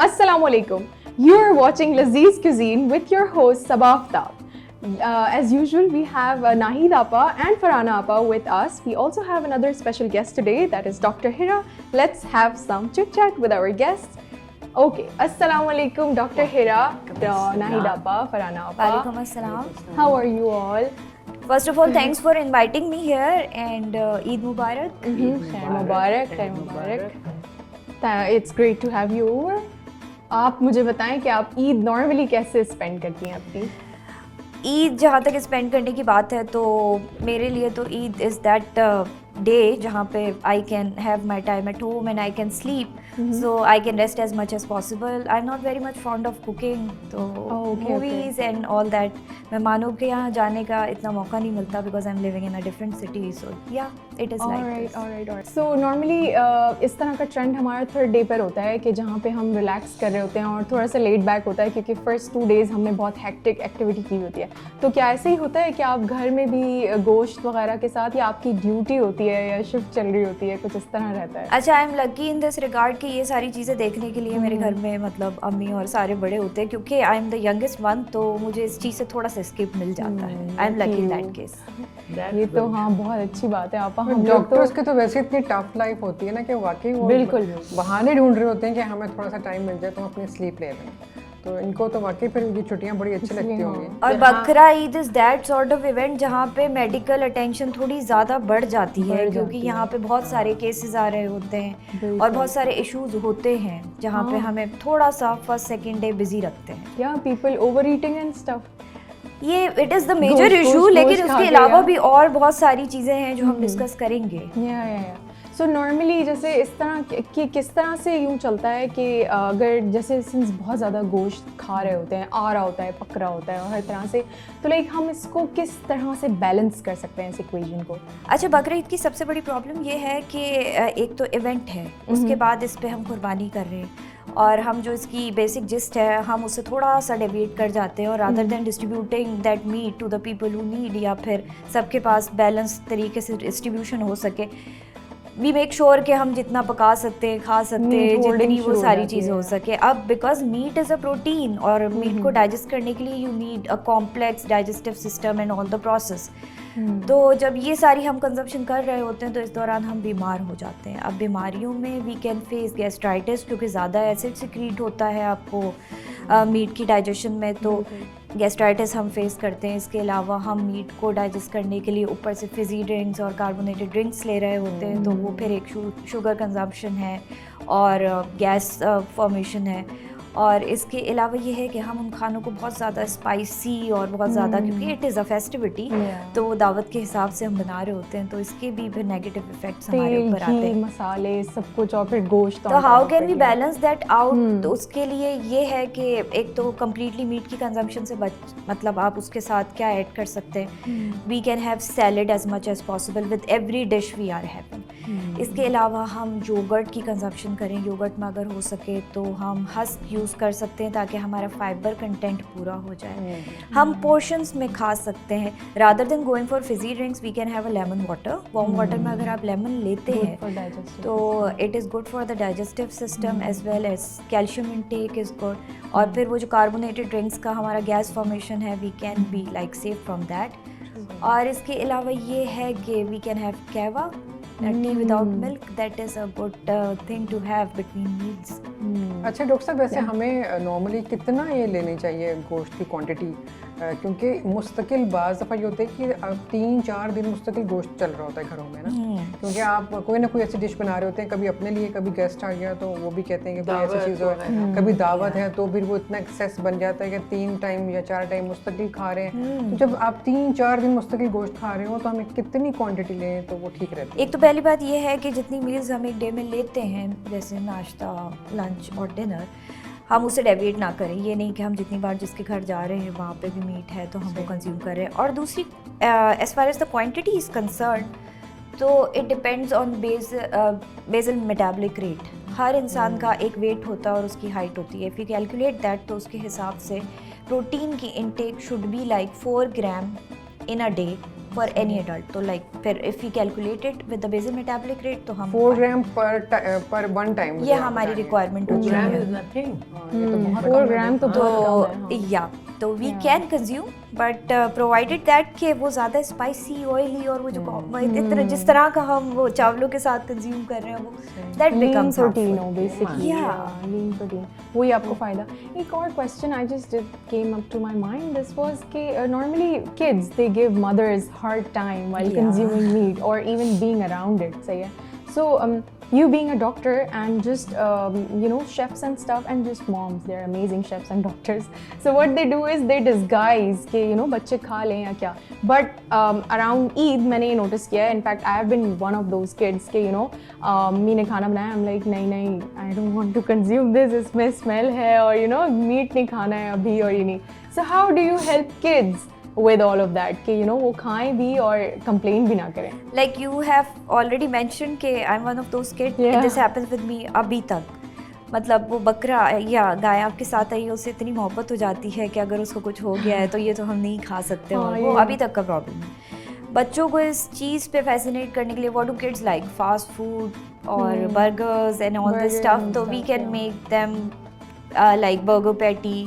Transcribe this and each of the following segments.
Assalamu alaikum. You are watching Lazeez Cuisine with your host Saba Aftab. As usual, we have Naheed Appa and Farhana Appa with us. We also have another special guest today, that is Dr. Hira. Let's have some chit chat with our guests. Okay, Assalamu alaikum, Dr. Hira, Naheed Appa, Farhana Appa. Walaikum assalam. How are you all? First of all, thanks for inviting me here and Eid Mubarak. Khair Mubarak, Khair Mubarak. It's great to have you over. आप मुझे बताएं कि आप Eid normally कैसे spend करती हैं अपनी? ईद जहाँ तक स्पेंड करने की बात है तो मेरे लिए तो ईद इज़ दैट डे जहाँ पे I can have my time at home and I can sleep so I can rest as much as possible. I am not very much fond of cooking, तो मूवीज एंड ऑल दैट मेहमानों के यहाँ जाने का इतना मौका नहीं मिलता because I am living in a different city. So yeah it is like so normally इस तरह का ट्रेंड हमारा थर्ड डे पर होता है कि जहाँ पे हम रिलैक्स कर रहे होते हैं और थोड़ा सा लेट बैक होता है क्योंकि फर्स्ट 2 days हमने बहुत हेक्टिक एक्टिविटी की होती है. तो क्या ऐसे ही होता है कि आप घर में भी गोश्त वगैरह के साथ या आपकी ड्यूटी होती है या शिफ्ट चल रही होती है, कुछ इस तरह रहता है? अच्छा, I am lucky in this regard कि ये सारी चीज़ें देखने के लिए मेरे घर में मतलब अम्मी और सारे बड़े होते हैं क्योंकि I am the youngest one, तो मुझे इस चीज़ से थोड़ा सा स्किप मिल जाता है. I am lucky in that case. ये तो हाँ बहुत अच्छी बात है. आप हम डॉक्टर्स के तो वैसे इतनी टफ लाइफ होती है ना कि वाकई वो बिल्कुल बहाने ढूंढ रहे होते हैं कि हमें थोड़ा सा टाइम मिल जाए तो हम अपनी स्लीप ले लें. तो इनको तो वाकई फिर इनकी छुट्टियां बड़ी अच्छी लगती होंगी. और बकरा Eid is that sort of event जहाँ पे मेडिकल अटेंशन थोड़ी ज़्यादा बढ़ जाती है क्योंकि यहाँ पे बहुत सारे केसेस आ रहे होते हैं और बहुत सारे इश्यूज होते हैं जहाँ पे हमें थोड़ा सा फर्स्ट सेकेंड डे बिजी रखते हैं. Yeah people over eating and stuff, ये it is the major issue, लेकिन उसके अलावा भी और बहुत सारी चीज़ें हैं जो हम डिस्कस करेंगे. सो नॉर्मली जैसे इस तरह कि किस तरह से यूँ चलता है कि अगर जैसे सिंस बहुत ज़्यादा गोश्त खा रहे होते हैं, आ रहा होता है, पक रहा होता है और हर तरह से, तो लाइक हम इसको किस तरह से बैलेंस कर सकते हैं इस इक्वेशन को? अच्छा, बकरा ईद की सबसे बड़ी प्रॉब्लम ये है कि एक तो इवेंट है, उसके बाद इस पर हम कुर्बानी कर रहे हैं और हम जो इसकी बेसिक जिस्ट है हम उससे थोड़ा सा डेविएट कर जाते हैं और rather than distributing that meat to the people who need या फिर सबके पास बैलेंस तरीके से डिस्ट्रीब्यूशन हो सके, वी मेक श्योर कि हम जितना पका सकते हैं, खा सकते हैं, जितनी वो सारी चीज़ें हो सके. अब because meat is a protein और मीट को डाइजेस्ट करने के लिए you need a complex digestive system and all the process. तो जब ये सारी हम कंजप्शन कर रहे होते हैं तो इस दौरान हम बीमार हो जाते हैं. अब बीमारियों में वी कैन फेस गैस्ट्राइटिस क्योंकि ज़्यादा एसिड सिक्रीट होता है आपको मीट की डाइजेशन में, तो गैस्ट्राइटिस हम फेस करते हैं. इसके अलावा हम मीट को डाइजेस्ट करने के लिए ऊपर से फिजी ड्रिंक्स और कार्बोनेटेड ड्रिंक्स ले रहे होते हैं, तो वो फिर एक शुगर कंजम्पशन है और गैस फॉर्मेशन है. और इसके अलावा ये है कि हम उन खानों को बहुत ज़्यादा स्पाइसी और बहुत ज़्यादा क्योंकि इट इज़ अ फेस्टिविटी तो वो दावत के हिसाब से हम बना रहे होते हैं, तो इसके भी फिर नेगेटिव इफेक्ट्स हमारे ऊपर आते हैं. मसाले सब कुछ और फिर गोश्त, तो how can we balance that out? तो उसके लिए ये है कि एक तो कम्प्लीटली मीट की कंजम्पशन से मतलब आप उसके साथ क्या ऐड कर सकते हैं. We can have salad as much as possible with every dish we are having. इसके अलावा हम योगर्ट की कंजम्पशन करें. योगर्ट में अगर हो सके तो हम हस्क यूज़ कर सकते हैं ताकि हमारा फाइबर कंटेंट पूरा हो जाए. हम पोर्शंस में खा सकते हैं. Rather than going for fizzy drinks we can have a lemon water. Warm water में अगर आप लेमन लेते हैं तो it is good for the digestive system as well as calcium intake is good. और फिर वो जो कार्बोनेटेड ड्रिंक्स का हमारा गैस फॉर्मेशन है we can be like safe from that. और इसके अलावा ये है कि we can have kahwa, tea without milk. That is a good thing to have between meals. अच्छा डॉक्टर साहब, वैसे हमें नॉर्मली कितना ये लेनी चाहिए गोश्त की क्वांटिटी? क्योंकि मुस्तकिल बाज़ दफ़ा ये होता है कि अब 3-4 दिन मुस्तकिल गोश्त चल रहा होता है घरों में ना, क्योंकि आप कोई ना कोई ऐसी डिश बना रहे होते हैं, कभी अपने लिए, कभी गेस्ट आ गया तो वो भी कहते हैं कि कोई ऐसी चीज़ हो, कभी दावत है, तो फिर वो इतना एक्सेस बन जाता है कि 3 टाइम या 4 टाइम मुस्तकिल खा रहे हैं. तो जब आप 3-4 दिन मुस्तकिल गोश्त खा रहे हो तो हमें कितनी क्वान्टिटी लें तो वो ठीक रहती है? एक तो पहली बात ये है कि जितनी मील्स हम एक डे में लेते हैं जैसे नाश्ता, लंच और डिनर, हम उसे डेविएट ना करें. ये नहीं कि हम जितनी बार जिसके घर जा रहे हैं वहाँ पे भी मीट है तो हम वो कंज्यूम कर रहे हैं. और दूसरी as far as the quantity is concern तो it depends on basal metabolic rate. हर इंसान का एक वेट होता है और उसकी हाइट होती है. इफ़ यू कैलकुलेट दैट तो उसके हिसाब से प्रोटीन की intake should be like 4 gram in a day for any adult. तो लाइक फिर if we calculate it with the basal metabolic rate तो हम 4 ग्राम पर वन टाइम, ये हमारी रिक्वायरमेंट होती है। 4 ग्राम तो बहुत कम है। या तो we can consume but provided that कि वो ज़्यादा स्पाइसी ऑयली और वो जो इतना जिस तरह का हम वो चावलों के साथ कंज्यूम कर रहे हैं वो दैट बिकम्स प्रोटीन हो बेसिकली, या लीन प्रोटीन, वही आपको फायदा। एक और question I just came up to my mind, this was कि normally kids they give mothers hard time while consuming meat और इवन बीइंग अराउंड इट, सही है? So you being a doctor and just chefs and stuff and just moms, they're amazing chefs and doctors. So what they do is they disguise कि बच्चे खा लें या क्या. But around Eid मैंने ये notice किया है. In fact I have been one of those kids कि मैंने खाना बनाया, I'm like नहीं I don't want to consume this, इसमें smell है और meat नहीं खाना है अभी और ये नहीं. So how do you help kids with all of that कि वो खाएं भी और complain भी ना करें? Like you have already mentioned कि I'm one of those kids. This happens with me अभी तक. मतलब वो बकरा या गाय आपके साथ आई, उससे इतनी मोहब्बत हो जाती है कि अगर उसको कुछ हो गया है तो ये तो हम नहीं खा सकते, और वो अभी तक का प्रॉब्लम है। बच्चों को इस चीज़ पे फैसिनेट करने के लिए what do kids like? Fast food और burgers and all this stuff. तो we can make them like burger patty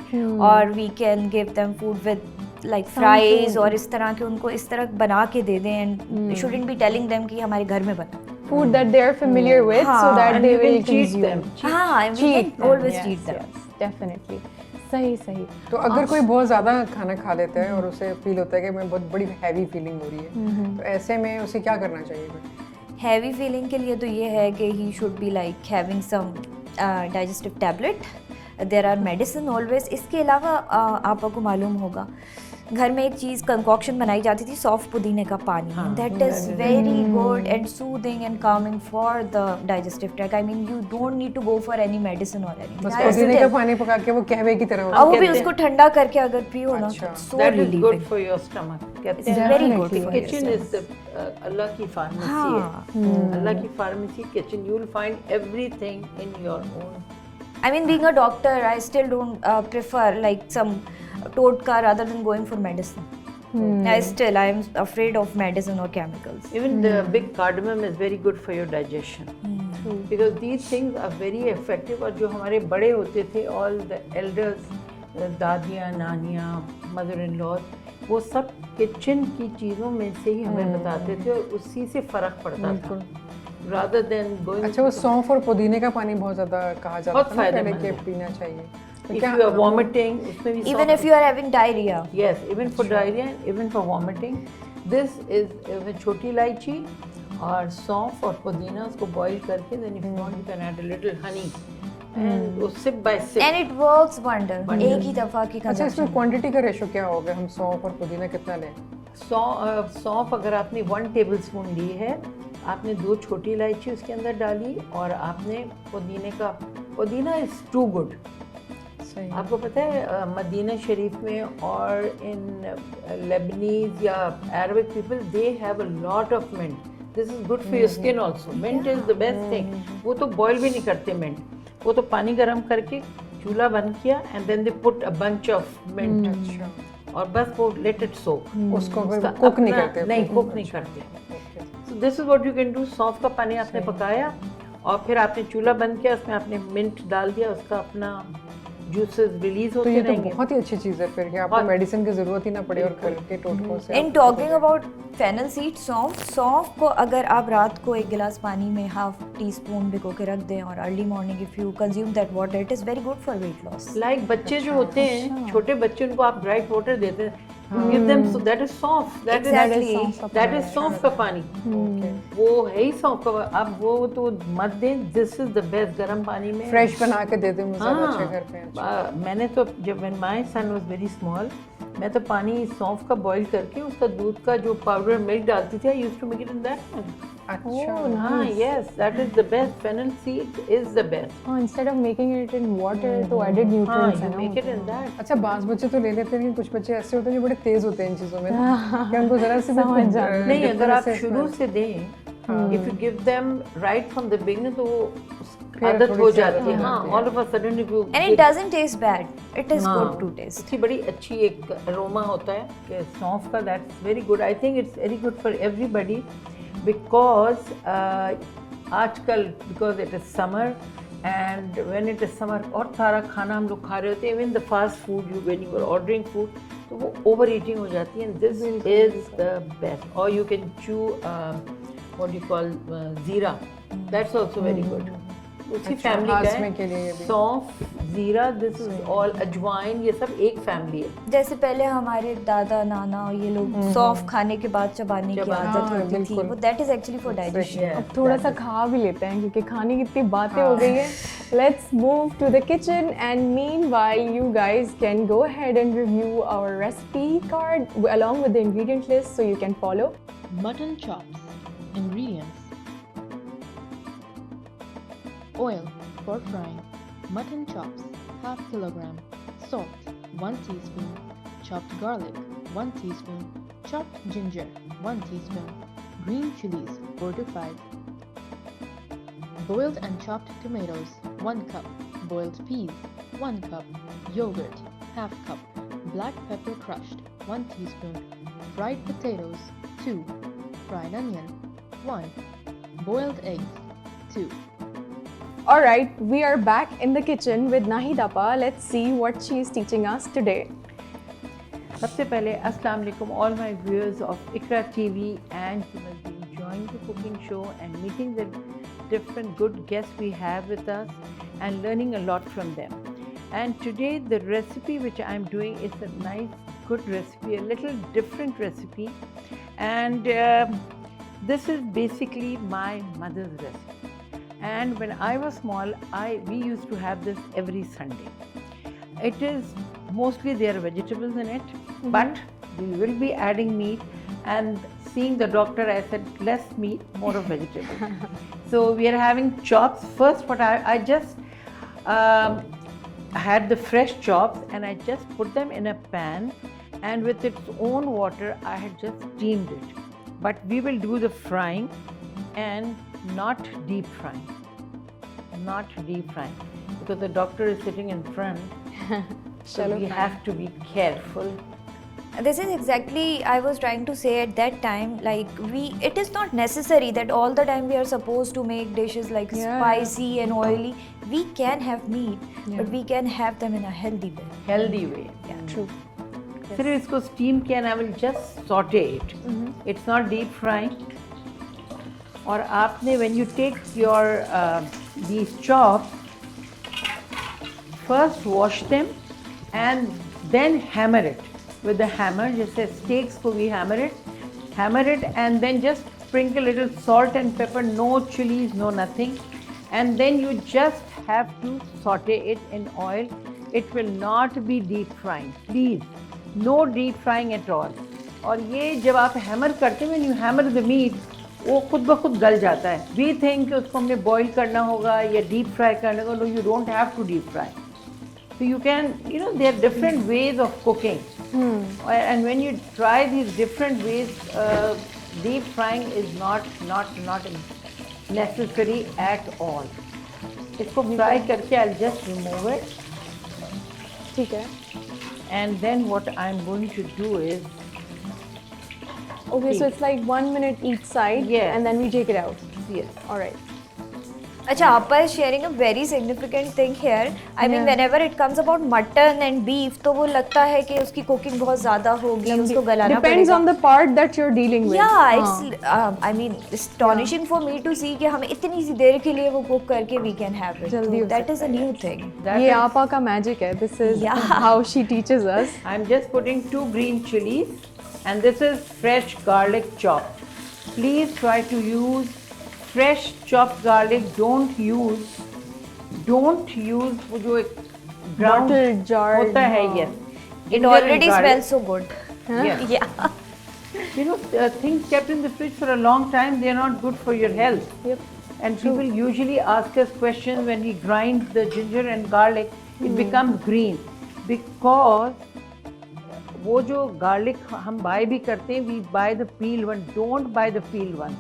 or we can give them food with like fries और इस तरह के उनको इस तरह बना के दे दें, and shouldn't be telling them कि हमारे घर में बना food that they are familiar with so that they will consume them. हाँ, we can always cheat them. Yes, definitely. सही. तो अगर कोई बहुत ज़्यादा खाना खा लेता है और उसे फील होता है कि मैं बहुत बड़ी हैवी फीलिंग हो रही है, तो ऐसे में उसे क्या करना चाहिए? हैवी फीलिंग के लिए तो ये है कि he should be like having some digestive tablet. There are medicine always. इसके अलावा आपको मालूम होगा घर में एक चीज़ कंकॉक्शन बनाई जाती थी, सॉफ्ट पुदीने का पानी. That is very good and soothing and calming for the digestive tract. I mean you don't need to go for any medicine और एनी. बस पुदीने का पानी पका के वो कहवे की तरह वो भी उसको ठंडा करके अगर पियो ना, so relieving, good for your stomach. It's very good. Kitchen is Allah की फार्मेसी है. अल्लाह की pharmacy kitchen. You will find everything in your own. I mean, being a doctor, I still don't prefer like some totka rather than going for medicine. I am afraid of medicine or chemicals. Even the big cardamom is very good for your digestion. Because these things are very effective. और जो हमारे बड़े होते थे, all the elders, दादियाँ, नानियाँ, mother-in-law, वो सब kitchen की चीज़ों में से ही हमें बताते थे और उसी से फ़र्क पड़ता था. Rather than going. अच्छा, वो सौंफ और पुदीने का पानी बहुत ज़्यादा कहा जाता है पहले कि पीना चाहिए. If you are vomiting, उसमें भी even if you are having diarrhea. Yes, even for diarrhea and even for vomiting, this is with छोटी इलायची और सौंफ और पुदीना, उसको बॉईल करके then if you want you can add a little honey and sip by sip. And it works wonder. एक ही दफ़ा की. अच्छा, इसमें क्वांटिटी का रेशो क्या होगा? हम सौंफ और पुदीना कितना लें? सौंफ अगर आपने 1 टेबलस्पून ली है, आपने 2 छोटी इलायची उसके अंदर डाली और आपने पुदीना इज़ टू गुड. आपको पता है मदीना शरीफ में और इन लेबनीज या Arabic people they have a lot of mint. This is good for your skin also. Mint is the best thing. वो तो बॉयल भी नहीं करते मिंट, वो तो पानी गर्म करके चूल्हा बंद किया and then they put a bunch of mint और बस वो लेट इट सोक. उसको कुक नहीं करते? नहीं, कुक नहीं करते. So this is what you can do. सौंफ का पानी आपने पकाया और फिर आपने चूल्हा बंद किया, उसमें आपने मिंट डाल दिया, उसका अपना जूसेस रिलीज होते रहेंगे. तो ये तो बहुत ही अच्छी चीज़ है फिर कि आपको मेडिसिन की ज़रूरत ही ना पड़े और घर के टोटकों से. In talking about fennel seed, सौंफ को अगर आप रात को 1 गिलास पानी में ½ टीस्पून भिगो के रख दें और early morning if you consume that water, it is very good for weight loss. Like बच्चे जो होते हैं, छोटे बच्चे, उनको आप ड्राइड वाटर देते हैं, give them, so that is soft. That is soft का पानी. वो है ही soft का. अब वो तो मत दें. This is the best. गरम पानी में फ्रेश बना के दे दें मुझे बच्चे घर पे. मैंने तो जब when my son was very small, मैं तो पानी सौंफ का बॉईल करके उसका दूध का जो पाउडर मिल्क डालती थी, I used to make it in that. अच्छा, हाँ, yes, that is the best. Fennel seed is the best. हाँ, instead of making it in water, तो added nutrients हाँ, है you ना. make it in that. अच्छा, बाज़ बच्चे तो ले लेते हैं, लेकिन कुछ बच्चे ऐसे होते हैं जो बड़े तेज होते हैं इन चीज़ों में ना, कि उनको ज़रा से समझ जाते. नहीं, अगर आप शुरू से दें, if you give them right from the beginning, तो आदत थोड़ी हो सी जाती आदत है हो हाँ जाती है। All of a sudden if you And it doesn't taste bad. It is हाँ, good to taste. इसकी बड़ी अच्छी एक अरोमा होता है कि सौंफ का that's very good I think it's very good for everybody because आजकल because it is summer and when it is summer और सारा खाना हम लोग खा रहे होते हैं even the fast food you when you are ordering food तो वो ओवर ईटिंग हो जाती है and this is the best और you can chew what you call jeera that's also very good उसी फैमिली का हाजमे के लिए है भी। सौंफ जीरा दिस इज ऑल अजवाइन ये सब एक फैमिली है जैसे पहले हमारे दादा नाना और ये लोग सौंफ खाने के बाद चबाने की चबाने, आदत हाँ, होती थी बिल्कुल। वो that is actually for digestion अब थोड़ा सा खा भी लेते हैं क्योंकि खाने की इतनी बातें हो गई है. Let's move to the kitchen and meanwhile you guys can go ahead and review our recipe card along with the ingredient list so you can follow. Mutton chops. Ingredients: oil for frying, mutton chops half kilogram, salt 1 teaspoon, chopped garlic 1 teaspoon, chopped ginger 1 teaspoon, green chilies 4 to 5, boiled and chopped tomatoes 1 cup, boiled peas 1 cup, yogurt half cup, black pepper crushed 1 teaspoon, fried potatoes 2, fried onion 1, boiled eggs 2. Alright, we are back in the kitchen with Naheed Appa. Let's see what she is teaching us today. सबसे पहले अस्सलाम वालेकुम all my viewers of Ikra TV and you must be enjoying the cooking show and meeting the different good guests we have with us and learning a lot from them. And today the recipe which I'm doing is a nice good recipe, a little different recipe and this is basically my mother's recipe. And when I was small, we used to have this every Sunday. It is mostly there are vegetables in it, but we will be adding meat. And seeing the doctor, I said less meat, more of vegetables. So we are having chops. First, what I just had the fresh chops, and I just put them in a pan, and with its own water, I had just steamed it. But we will do the frying, and not deep frying. Not deep frying because the doctor is sitting in front. So we have to be careful. This is exactly I was trying to say at that time, like it is not necessary that all the time we are supposed to make dishes like spicy and oily. We can have meat, but we can have them in a healthy way. Healthy way. Yeah, True. फिर इसको steam किया and I will just saute it. It's not deep frying. और आपने when you take your these chops, first wash them and then hammer it with the hammer. जैसे steaks को we hammer it and then just sprinkle a little salt and pepper, no chilies, no nothing, and then you just have to saute it in oil. It will not be deep frying, please. No deep frying at all. और ये जब आप hammer करते हैं, when you hammer the meat, वो खुद ब खुद गल जाता है. We think कि उसको हमने boil करना होगा या deep fry करना होगा. No, you don't have to deep fry. So you can, there are different ways of cooking. And when you try these different ways, deep frying is not necessary at all. इसको fry करके I'll just remove it. ठीक है. And then what I'm going to do is, Okay, so it's like 1 minute each side, Yes. and then we take it out. yes, All right. Acha, Appa is sharing a very significant thing here. I mean, whenever it comes about mutton and beef, तो वो लगता है कि उसकी cooking बहुत ज़्यादा होगी, उसको गलाना Depends पड़ेगा. on the part that you're dealing with. Yeah, it's I mean astonishing for me to see कि हमें इतनी सी देर के लिए वो cook करके we can have it. जल्दी So हो that is a new thing. that ये is, आपा का magic है. This is Yeah. how she teaches us. I'm just putting 2 green chilies, and this is fresh garlic chopped. Please try to use fresh chopped garlic. Don't use वो जो एक ground Bottle jar. होता है, yes. It Ginger and already garlic. smells so good. Yeah. Yeah. Things kept in the fridge for a long time, they are not good for your health. Yep. And people usually ask us questions when we grind the ginger and garlic, it becomes green. Because वो जो garlic हम buy भी करते हैं, we buy the peeled one. Don't buy the peeled one.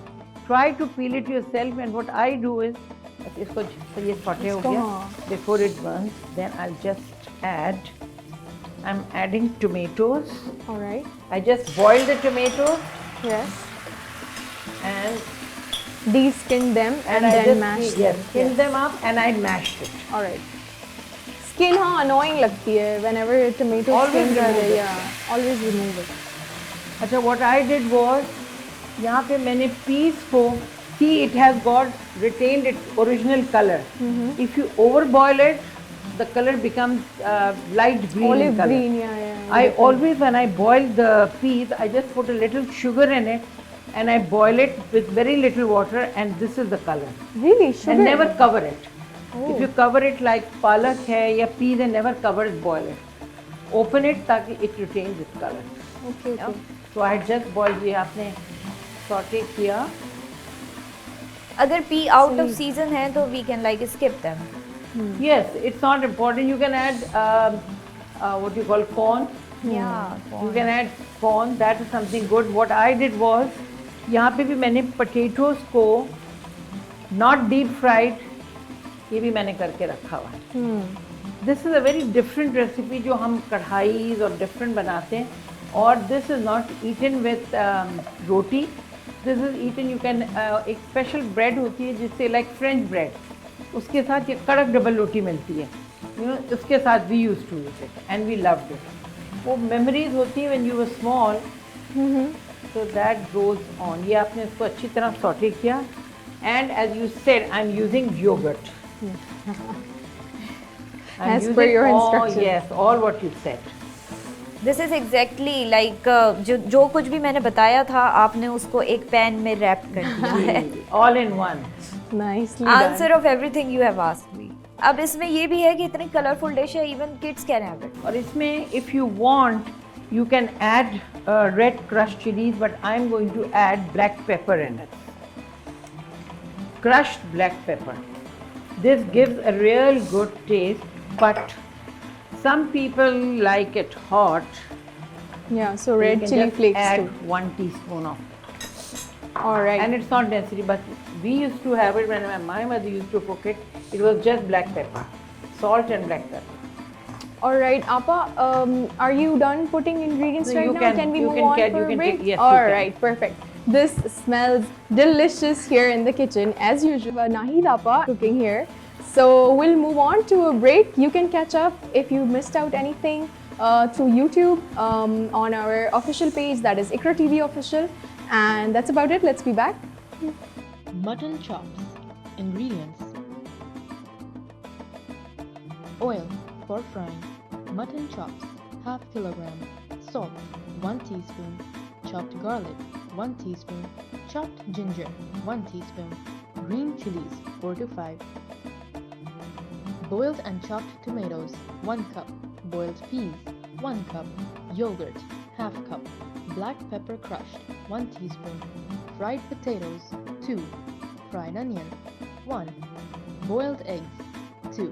Try to peel it yourself, and what I do is बस इसको ये saute हो इसको, गया. हाँ. Before it burns, then I'll just add. I'm adding tomatoes. All right. I just boil the tomatoes Yes. and De-skin them and I then just mash yes, them. skin them up and I mashed it. All right. Skin हाँ annoying लगती है whenever tomato Always skins are remove there. it. Yeah, always remove it. अच्छा, what I did was, यहाँ पे मैंने peas को, see it has got retained its original color. If you overboil it, the color becomes light green Olive in color. green, yeah. I always, when I boil the peas, I just put a little sugar in it and I boil it with very little water, and this is the color. Really, sugar. And never cover it. Oh. If you cover it like palak hai ya peas, and never cover it, boil it. Open it ताकि it retains its color. Okay, okay. So I had just boiled, ये आपने saute किया. अगर P out of season है तो we can like skip them. Yes, it's not important. You can add what you call corn. या You can add corn. That is something good. What I did was, यहाँ पे भी मैंने potatoes को not deep fried, ये भी मैंने करके रखा हुआ है. This is a very different recipe जो हम कढ़ाई और different बनाते हैं. और this is not eaten with roti. This is eaten, you can एक special bread होती है जिससे like French bread. उसके साथ ये कड़क डबल रोटी मिलती है. You know, उसके साथ we used to eat it and we loved it. वो memories होती है when you were small. So that goes on. ये आपने इसको अच्छी तरह सॉटे किया. And as you said, I'm using yogurt. I'm As per using your all, instructions. yes, all what you said. This is exactly like जो कुछ भी मैंने बताया था आपने उसको एक पैन में रैप कर दिया है. All in one. Nicely answer done. Of everything you have asked me. अब इसमें ये भी है कि इतनी कलरफुल डिश है, even kids can have it. और इसमें if you want, you can add red crushed chilies, but I'm going to add black pepper in it. Crushed black pepper. This gives a real good taste, but some people like it hot. Yeah, so You red can chili just flakes add too. 1 teaspoon of it. All right. And it's not necessary, but we used to have it when my mother used to cook it. It was just black pepper, salt and black pepper. All right, Appa, are you done putting ingredients No, right you now? can- we you move can on get- for you a can break? take- yes, you All can. right, perfect. This smells delicious here in the kitchen. As usual, Naheed Appa cooking here. So we'll move on to a break. You can catch up if you missed out anything through YouTube on our official page, that is Ikra TV Official. And that's about it. Let's be back. Mutton chops. Ingredients: oil for frying, mutton chops ½ kilogram, salt 1 teaspoon, chopped garlic 1 teaspoon, chopped ginger 1 teaspoon, green chilies 4 to 5, boiled and chopped tomatoes 1 cup, boiled peas 1 cup, yogurt ½ cup, black pepper crushed 1 teaspoon, fried potatoes 2, fried onion 1, boiled eggs 2,